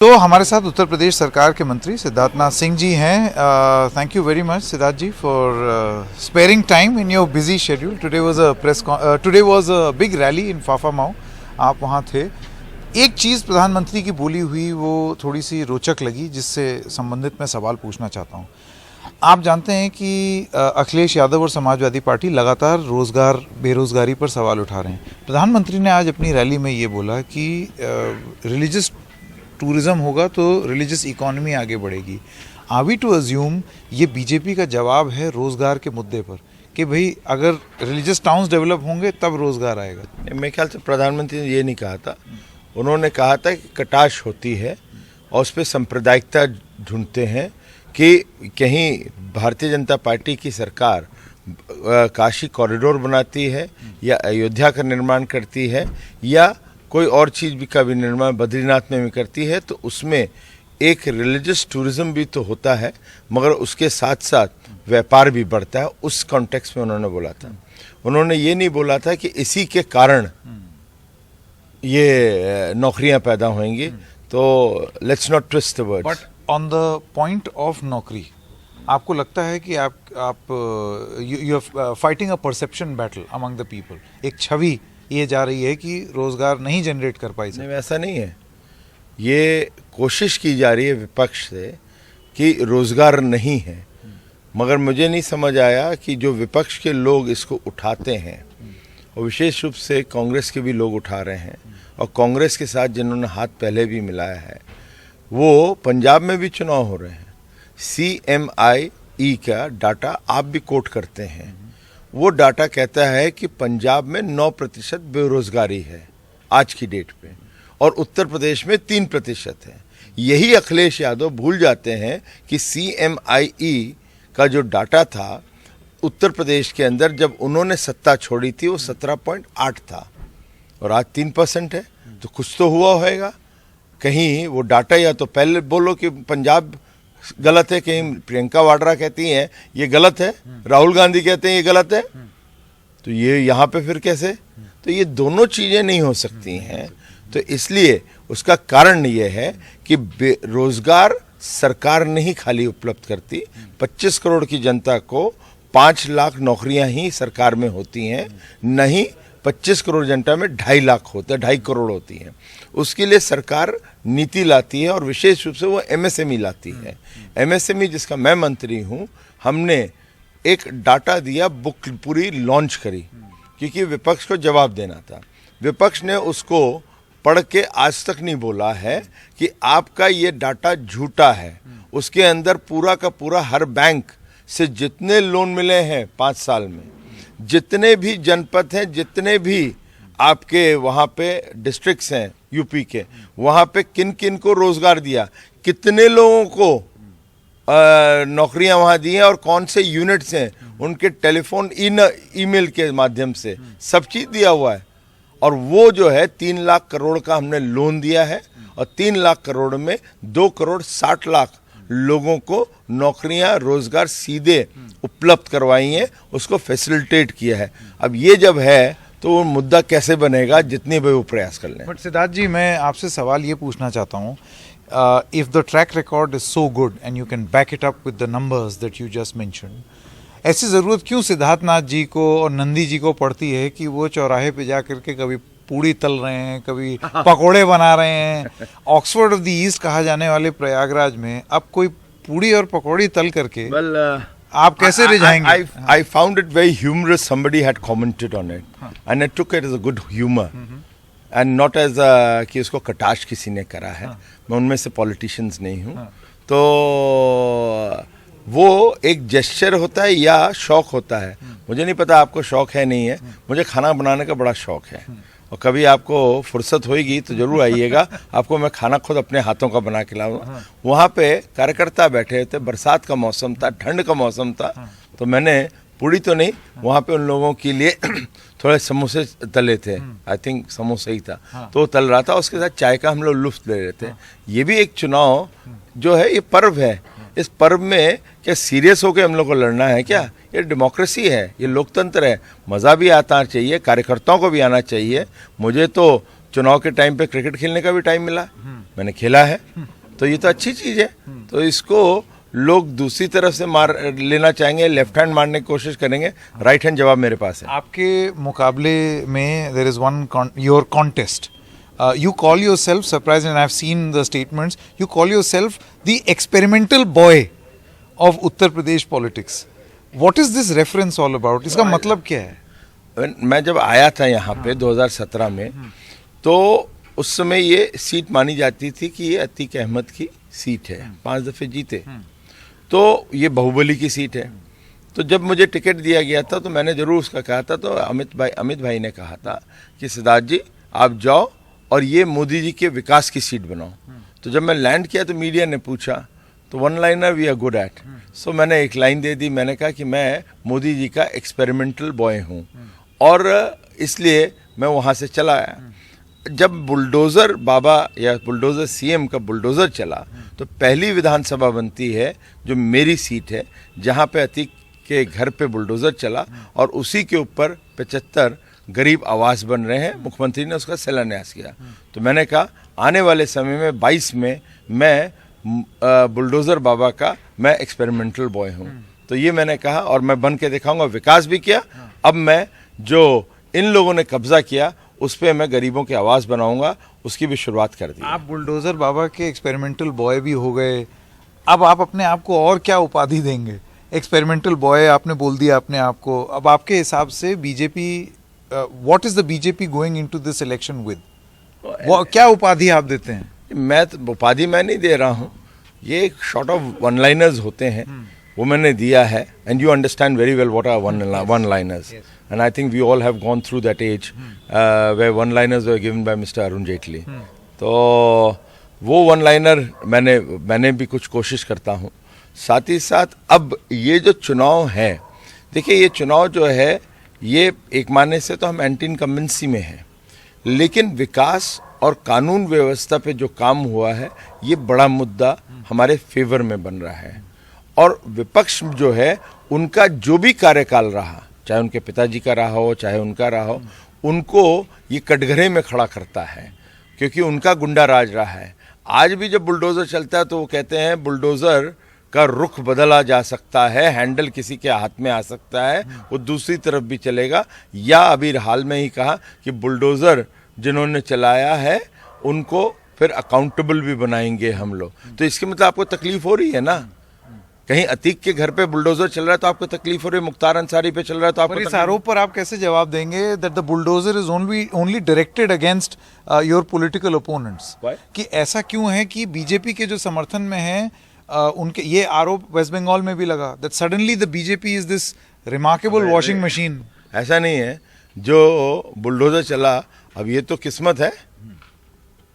तो हमारे साथ उत्तर प्रदेश सरकार के मंत्री सिद्धार्थनाथ सिंह जी हैं। Thank you very much Siddharth ji for sparing time in your busy schedule. Today was a big rally in Phaphamau, आप वहाँ थे। एक चीज़ प्रधानमंत्री की बोली हुई वो थोड़ी सी रोचक लगी, जिससे संबंधित मैं सवाल पूछना चाहता हूँ। आप जानते हैं कि अखिलेश यादव और समाजवादी पार्टी लगातार बेरोजगारी पर सवाल उठा रहे हैं। प्रधानमंत्री ने आज अपनी रैली में ये बोला कि रिलीजियस टूरिज्म होगा तो रिलीजियस इकोनॉमी आगे बढ़ेगी। आर वी टू अज्यूम ये बीजेपी का जवाब है रोज़गार के मुद्दे पर कि भाई अगर रिलीजियस टाउन्स डेवलप होंगे तब रोज़गार आएगा? मेरे ख्याल से प्रधानमंत्री ने ये नहीं कहा था। उन्होंने कहा था कि कटाश होती है और उस पर सांप्रदायिकता ढूंढते हैं कि कहीं भारतीय जनता पार्टी की सरकार काशी कॉरिडोर बनाती है या अयोध्या का निर्माण करती है या कोई और चीज़ भी का भी निर्माण बद्रीनाथ में भी करती है, तो उसमें एक रिलीजियस टूरिज्म भी तो होता है, मगर उसके साथ साथ व्यापार भी बढ़ता है। उस कॉन्टेक्स्ट में उन्होंने बोला था। उन्होंने ये नहीं बोला था कि इसी के कारण ये नौकरियां पैदा होंगी। तो let's not twist the words. But on the point of नौकरी, आपको लगता है कि आप you are fighting a perception battle among the people? एक छवि ये जा रही है कि रोजगार नहीं जनरेट कर पाई। नहीं, ऐसा नहीं है। ये कोशिश की जा रही है विपक्ष से कि रोजगार नहीं है, मगर मुझे नहीं समझ आया कि जो विपक्ष के लोग इसको उठाते हैं, और विशेष रूप से कांग्रेस के भी लोग उठा रहे हैं, और कांग्रेस के साथ जिन्होंने हाथ पहले भी मिलाया है, वो पंजाब में भी चुनाव हो रहे हैं। CMIE का डाटा आप भी कोट करते हैं। वो डाटा कहता है कि पंजाब में 9% बेरोजगारी है आज की डेट पे, और उत्तर प्रदेश में 3% है। यही अखिलेश यादव भूल जाते हैं कि CMIE का जो डाटा था उत्तर प्रदेश के अंदर जब उन्होंने सत्ता छोड़ी थी वो 17.8 था, और आज 3% है। तो कुछ तो हुआ होगा कहीं। वो डाटा या तो पहले बोलो कि पंजाब गलत है, कहीं प्रियंका वाड्रा कहती हैं ये गलत है, राहुल गांधी कहते हैं ये गलत है, तो ये यहाँ पे फिर कैसे? तो ये दोनों चीजें नहीं हो सकती हैं। तो इसलिए उसका कारण ये है कि रोजगार सरकार नहीं खाली उपलब्ध करती। 25 करोड़ की जनता को 5 लाख नौकरियां ही सरकार में होती हैं, नहीं 25 करोड़ जनता में 2.5 लाख होते हैं, 2.5 करोड़ होती हैं। उसके लिए सरकार नीति लाती है, और विशेष रूप से वो MSME लाती है। MSME जिसका मैं मंत्री हूँ, हमने एक डाटा दिया, बुक पूरी लॉन्च करी, क्योंकि विपक्ष को जवाब देना था। विपक्ष ने उसको पढ़ के आज तक नहीं बोला है कि आपका ये डाटा झूठा है। उसके अंदर पूरा का पूरा हर बैंक से जितने लोन मिले हैं 5 साल में, जितने भी जनपद हैं, जितने भी आपके वहाँ पे डिस्ट्रिक्ट्स हैं यूपी के, वहाँ पे किन किन को रोजगार दिया, कितने लोगों को नौकरियां वहाँ दी हैं, और कौन से यूनिट्स हैं, उनके टेलीफोन ईमेल के माध्यम से सब चीज़ दिया हुआ है। और वो जो है 3 लाख करोड़ का हमने लोन दिया है, और 3 लाख करोड़ में 2 करोड़ 60 लाख लोगों को नौकरियां रोजगार सीधे उपलब्ध करवाई हैं, उसको फैसिलिटेट किया है। अब ये जब है तो वो मुद्दा कैसे बनेगा, जितनी भी वो प्रयास कर लें। बट सिद्धार्थ जी, मैं आपसे सवाल ये पूछना चाहता हूँ, if the track record is so good and you can back it up with the numbers that you just mentioned, ऐसी ज़रूरत क्यों सिद्धार्थनाथ जी को और नंदी जी को पड़ती है कि वो चौराहे पे जा करके कभी पूड़ी तल रहे हैं, कभी पकोड़े बना रहे हैं? ऑक्सफोर्ड ऑफ द ईस्ट कहा जाने वाले प्रयागराज में अब कोई पूड़ी और पकौड़ी तल करके आप कैसे रिझाएंगे? I found it very humorous. Somebody had commented on it, and I took it as a good humor, and not as a कि उसको कटाश किसी ने करा है। मैं उनमें से पॉलिटिशियंस नहीं हूँ। तो वो एक जेस्चर होता है या शौक होता है, मुझे नहीं पता आपको शौक है नहीं है। मुझे खाना बनाने का बड़ा शौक है, और कभी आपको फुर्सत होएगी तो जरूर आइएगा। आपको मैं खाना खुद अपने हाथों का बना के लाऊंगा। वहाँ पे कार्यकर्ता बैठे थे, बरसात का मौसम था, ठंड का मौसम था, तो मैंने पूड़ी तो नहीं, वहाँ पे उन लोगों के लिए थोड़े समोसे तले थे। आई थिंक समोसा ही था, तो तल रहा था, उसके साथ चाय का हम लोग लुत्फ ले रहे थे। ये भी एक चुनाव जो है, ये पर्व है। इस पर्व में क्या सीरियस होकर हम लोग को लड़ना है क्या? ये डेमोक्रेसी है, ये लोकतंत्र है। मज़ा भी आता चाहिए, कार्यकर्ताओं को भी आना चाहिए। मुझे तो चुनाव के टाइम पे क्रिकेट खेलने का भी टाइम मिला, मैंने खेला है, तो ये तो अच्छी चीज है। तो इसको लोग दूसरी तरफ से मार लेना चाहेंगे, लेफ्ट हैंड मारने की कोशिश करेंगे, राइट हैंड जवाब मेरे पास है। आपके मुकाबले में there is one your contest, you call yourself, surprised, and I've seen the statements, you call yourself the experimental boy of Uttar Pradesh politics. What is this reference all about? इसका मतलब क्या है? मैं जब आया था यहाँ पे 2017 में, तो उस समय ये सीट मानी जाती थी कि ये अतीक अहमद की सीट है, 5 दफे जीते, तो ये बाहुबली की सीट है। तो जब मुझे टिकट दिया गया था तो मैंने जरूर उसका कहा था, तो अमित भाई ने कहा था कि सिद्धार्थ जी आप जाओ और ये मोदी जी के विकास की सीट बनाओ। तो जब मैं लैंड किया तो मीडिया ने पूछा, तो one liner we are good at, so मैंने एक लाइन दे दी, मैंने कहा कि मैं मोदी जी का एक्सपेरिमेंटल बॉय हूँ, और इसलिए मैं वहाँ से चला आया। जब बुलडोज़र बाबा या बुलडोज़र सीएम का बुलडोज़र चला, तो पहली विधानसभा बनती है जो मेरी सीट है, जहाँ पे अतीक के घर पे बुलडोज़र चला और उसी के ऊपर 75 गरीब आवास बन रहे हैं। मुख्यमंत्री ने उसका शिलान्यास किया। तो मैंने कहा आने वाले समय में 22 में मैं बुलडोज़र बाबा का मैं एक्सपेरिमेंटल बॉय हूँ। तो ये मैंने कहा और मैं बन के दिखाऊंगा। विकास भी किया। अब मैं जो इन लोगों ने कब्जा किया उस पर मैं गरीबों के आवास बनाऊंगा, उसकी भी शुरुआत कर दी। आप बुलडोज़र बाबा के एक्सपेरिमेंटल बॉय भी हो गए, अब आप अपने आप को और क्या उपाधि देंगे? एक्सपेरिमेंटल बॉय आपने बोल दिया अपने आप को। अब आपके हिसाब से BJP, what is the BJP going into this election with? क्या उपाधि आप देते हैं? मैं तो उपाधि मैं नहीं दे रहा हूँ, ये एक शॉर्ट ऑफ वन लाइनर्स होते हैं, वो मैंने दिया है। And you understand very well what are one liners, and I think we all have gone through that age where one liners were given by mister Arun Jaitley. तो वो वन लाइनर मैंने भी कुछ कोशिश करता हूँ। साथ ही साथ अब ये जो चुनाव है, देखिए ये चुनाव जो है ये एक मानने से तो हम एंटी इनकम्बेंसी में हैं, लेकिन विकास और कानून व्यवस्था पे जो काम हुआ है ये बड़ा मुद्दा हमारे फेवर में बन रहा है। और विपक्ष जो है उनका जो भी कार्यकाल रहा, चाहे उनके पिताजी का रहा हो चाहे उनका रहा हो, उनको ये कटघरे में खड़ा करता है, क्योंकि उनका गुंडा राज रहा है। आज भी जब बुलडोज़र चलता है तो वो कहते हैं बुलडोज़र का रुख बदला जा सकता है, हैंडल किसी के हाथ में आ सकता है, वो दूसरी तरफ भी चलेगा। या अभी हाल में ही कहा कि बुलडोज़र जिन्होंने चलाया है उनको फिर अकाउंटेबल भी बनाएंगे हम लोग। तो इसके मतलब आपको तकलीफ हो रही है ना, कहीं अतीक के घर पे बुलडोज़र चल रहा है तो आपको तकलीफ हो रही है, मुख्तार अंसारी पे चल रहा है तो आपको इस आरोप पर आप कैसे जवाब देंगे that the bulldozer is only directed against your political opponents? कि ऐसा क्यों है कि बीजेपी के जो समर्थन में है उनके ये आरोप वेस्ट बंगाल में भी लगा that suddenly the BJP is this remarkable washing machine? ऐसा नहीं है, जो बुलडोज़र चला अब ये तो किस्मत है।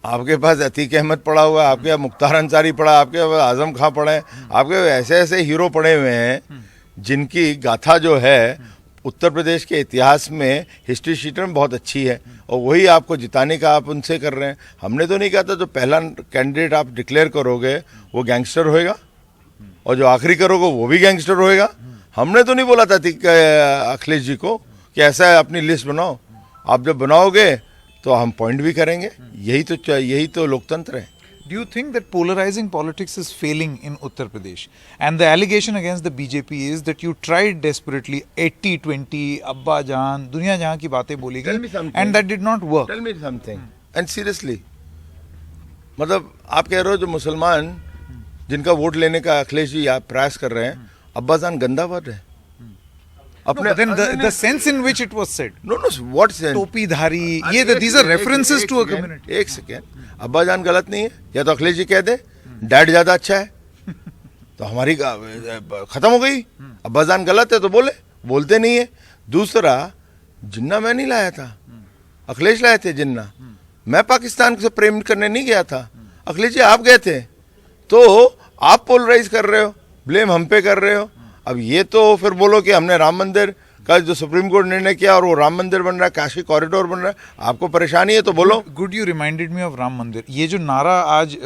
आपके पास अतीक अहमद पड़ा हुआ है, आपके पास मुख्तार अंसारी पड़ा, आपके पास आजम खां पड़े हैं, आपके ऐसे ऐसे हीरो पड़े हुए हैं जिनकी गाथा जो है उत्तर प्रदेश के इतिहास में हिस्ट्री शीटर में बहुत अच्छी है, और वही आपको जिताने का आप उनसे कर रहे हैं। हमने तो नहीं कहा था जो पहला कैंडिडेट आप डिक्लेयर करोगे वो गैंगस्टर होएगा और जो आखिरी करोगे वो भी गैंगस्टर होएगा। हमने तो नहीं बोला था अखिलेश जी को कि ऐसा है अपनी लिस्ट बनाओ, आप जब बनाओगे तो हम पॉइंट भी करेंगे। यही तो लोकतंत्र है। Do you think that polarizing politics is failing in Uttar Pradesh? And the allegation against the BJP is that you tried desperately 80-20, Abba Jaan, दुनिया जहाँ की बातें बोली गई, and that did not work. Tell me something. And seriously, मतलब आप कह रहे हो जो मुसलमान जिनका वोट लेने का अखिलेश जी आप प्रयास कर रहे हैं, अब्बा जान गंदा वर्ड है। No, but then the sense in which it was said. No, what sense? टोपी धारी, ये these are references to a community. एक सेकेंड, अब्बा जान गलत नहीं है, या तो अखिलेश जी कह दे डैड ज्यादा अच्छा है तो हमारी खत्म हो गई। अब्बा जान गलत है तो बोलते नहीं है। दूसरा, जिन्ना मैं नहीं लाया था, अखिलेश लाए थे जिन्ना। मैं पाकिस्तान से प्रेम करने नहीं गया था, अखिलेश जी आप गए थे। तो आप पोलराइज कर रहे हो, ब्लेम हम पे कर रहे हो। अब ये तो फिर बोलो कि हमने राम मंदिर का जो सुप्रीम कोर्ट निर्णय किया और वो राम मंदिर बन रहा है, काशी कॉरिडोर बन रहा है, आपको परेशानी है तो बोलो। Good, you reminded me of Ram मंदिर। ये जो नारा आज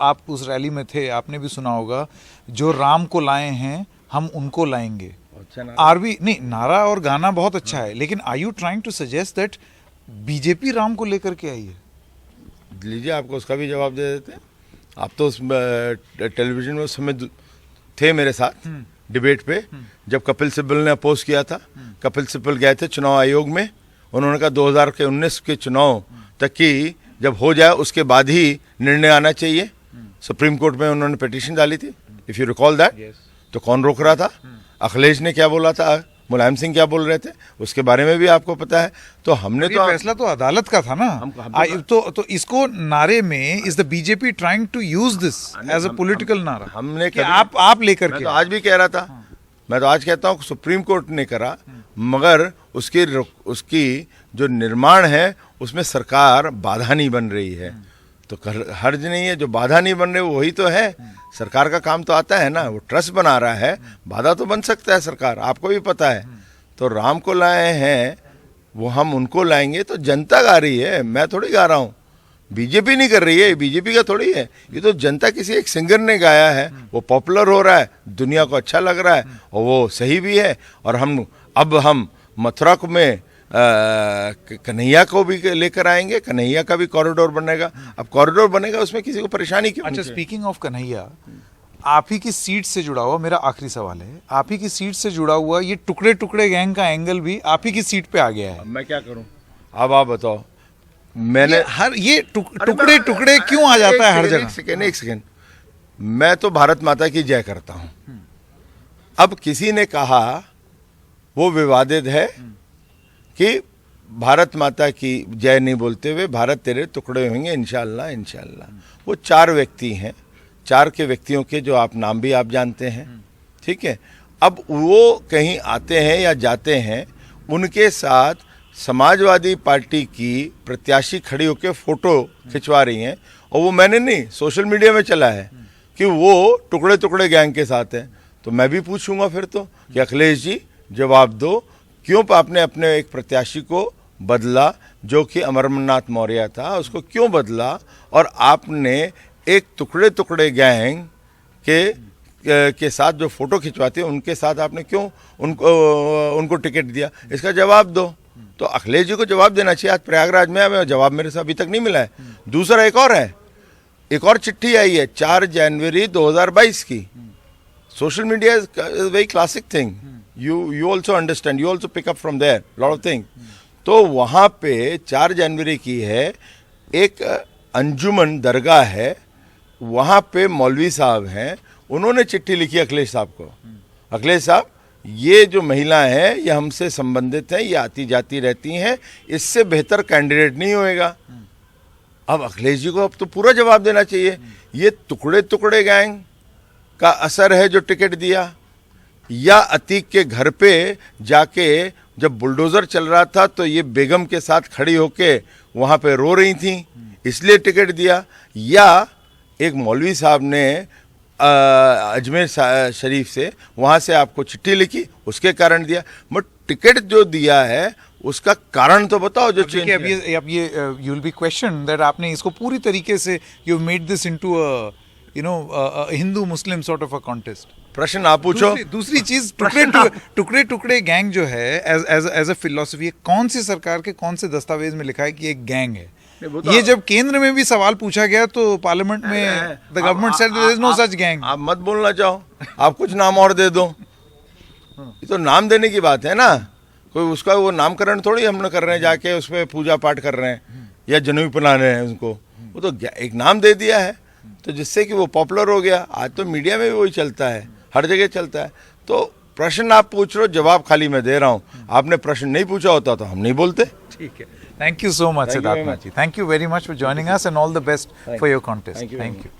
आप उस रैली में थे, आपने भी सुना होगा, जो राम को लाए हैं हम उनको लाएंगे। आरबी नहीं, नारा और गाना बहुत अच्छा है, लेकिन are you trying to suggest that BJP Ram को लेकर के आई है? लीजिए, आपको उसका भी जवाब दे देते हैं। आप तो उस टेलीविजन में उस समय थे मेरे साथ डिबेट पे, जब कपिल सिब्बल ने अपोज किया था। कपिल सिब्बल गए थे चुनाव आयोग में, उन्होंने कहा 2019 के चुनाव तक की जब हो जाए उसके बाद ही निर्णय आना चाहिए। सुप्रीम कोर्ट में उन्होंने पिटीशन डाली थी, इफ यू रिकॉल दैट। तो कौन रोक रहा था? अखिलेश ने क्या बोला था, मुलायम सिंह क्या बोल रहे थे, उसके बारे में भी आपको पता है। तो हमने तो फैसला तो अदालत का था ना। तो इसको नारे में is the BJP trying to use this as a political nara. हमने कि आप लेकर मैं के तो आज भी कह रहा था, मैं तो आज कहता हूँ सुप्रीम कोर्ट ने करा, मगर उसकी जो निर्माण है उसमें सरकार बाधा नहीं बन रही है। तो हर्ज नहीं है, जो बाधा नहीं बन रहे वही तो है। सरकार का काम तो आता है ना, वो ट्रस्ट बना रहा है, बाधा तो बन सकता है सरकार, आपको भी पता है। तो राम को लाए हैं, वो हम उनको लाएंगे तो जनता गा रही है, मैं थोड़ी गा रहा हूँ, बीजेपी नहीं कर रही है, बीजेपी का थोड़ी है, ये तो जनता किसी एक सिंगर ने गाया है, वो पॉपुलर हो रहा है, दुनिया को अच्छा लग रहा है और वो सही भी है। और हम मथुरा में कन्हैया को भी लेकर आएंगे, कन्हैया का भी कॉरिडोर बनेगा। अब कॉरिडोर बनेगा, उसमें किसी को परेशानी क्यों? अच्छा, स्पीकिंग ऑफ कन्हैया, आप ही की सीट से जुड़ा हुआ मेरा आखिरी सवाल है, आप ही की सीट से जुड़ा हुआ ये टुकड़े टुकड़े गैंग का एंगल भी आप ही की सीट पे आ गया है। मैं क्या करूं? अब आप बताओ, मैंने ये टुकड़े टुकड़े क्यों आ जाता है हर जगह? एक सेकेंड, मैं तो भारत माता की जय करता हूं। अब किसी ने कहा, वो विवादित है कि भारत माता की जय नहीं बोलते हुए भारत तेरे टुकड़े होंगे इंशाअल्लाह इंशाअल्लाह। वो 4 व्यक्ति हैं, 4 के व्यक्तियों के जो आप नाम भी आप जानते हैं, ठीक है। अब वो कहीं आते हैं या जाते हैं, उनके साथ समाजवादी पार्टी की प्रत्याशी खड़ी होकर फोटो खिंचवा रही हैं, और वो मैंने नहीं, सोशल मीडिया में चला है कि वो टुकड़े टुकड़े गैंग के साथ है। तो मैं भी पूछूंगा फिर तो कि अखिलेश जी जवाब दो, क्यों आपने अपने एक प्रत्याशी को बदला जो कि अमरनाथ मौर्य था, उसको क्यों बदला? और आपने एक टुकड़े टुकड़े गैंग के साथ जो फोटो खिंचवाते हैं उनके साथ आपने क्यों उनको टिकट दिया? इसका जवाब दो। तो अखिलेश जी को जवाब देना चाहिए। आज प्रयागराज में हमें जवाब मेरे से अभी तक नहीं मिला है। दूसरा एक और है, एक और चिट्ठी आई है 4 जनवरी 2022 की। Social media is very classic thing, you also understand, you also pick up from there lot of things। तो वहाँ पे 4 जनवरी की है, एक अंजुमन दरगाह है, वहाँ पे मौलवी साहब हैं, उन्होंने चिट्ठी लिखी अखिलेश साहब को, अखिलेश साहब ये जो महिलाएं हैं ये हमसे संबंधित हैं, ये आती जाती रहती हैं, इससे बेहतर कैंडिडेट नहीं होएगा। अब अखिलेश जी को अब तो पूरा जवाब देना चाहिए। ये टुकड़े टुकड़े गैंग का असर है जो टिकट दिया, या अतीक के घर पे जाके जब बुलडोजर चल रहा था तो ये बेगम के साथ खड़ी होके वहाँ पे रो रही थी इसलिए टिकट दिया, या एक मौलवी साहब ने अजमेर शरीफ से वहाँ से आपको चिट्ठी लिखी उसके कारण दिया। बट टिकट जो दिया है उसका कारण तो बताओ जो चेंज। अब ये you will be question that आपने इसको पूरी तरीके से you made this into a Hindu Muslim sort of a contest. प्रश्न आप पूछो। दूसरी चीज, टुकड़े टुकड़े गैंग जो है एज अ फिलॉसफी, कौन सी सरकार के कौन से दस्तावेज में लिखा है कि एक गैंग है? ये जब केंद्र में भी सवाल पूछा गया तो पार्लियामेंट में the government said there is no such gang. आप मत बोलना चाहो, आप कुछ नाम और दे दो। ये तो नाम देने की बात है ना, कोई उसका वो नामकरण थोड़ी हम लोग कर रहे हैं, जाके उस पर पूजा पाठ कर रहे हैं या जनेऊ पहना रहे हैं उनको। वो तो एक नाम दे दिया है तो जिससे कि वो पॉपुलर हो गया। आज तो मीडिया में भी वही चलता है, हर जगह चलता है। तो प्रश्न आप पूछ रहे हो, जवाब खाली मैं दे रहा हूँ। आपने प्रश्न नहीं पूछा होता तो हम नहीं बोलते। ठीक है, thank you so much Siddharth Nath ji, thank you very much for joining us and all the best for your contest. Thank you.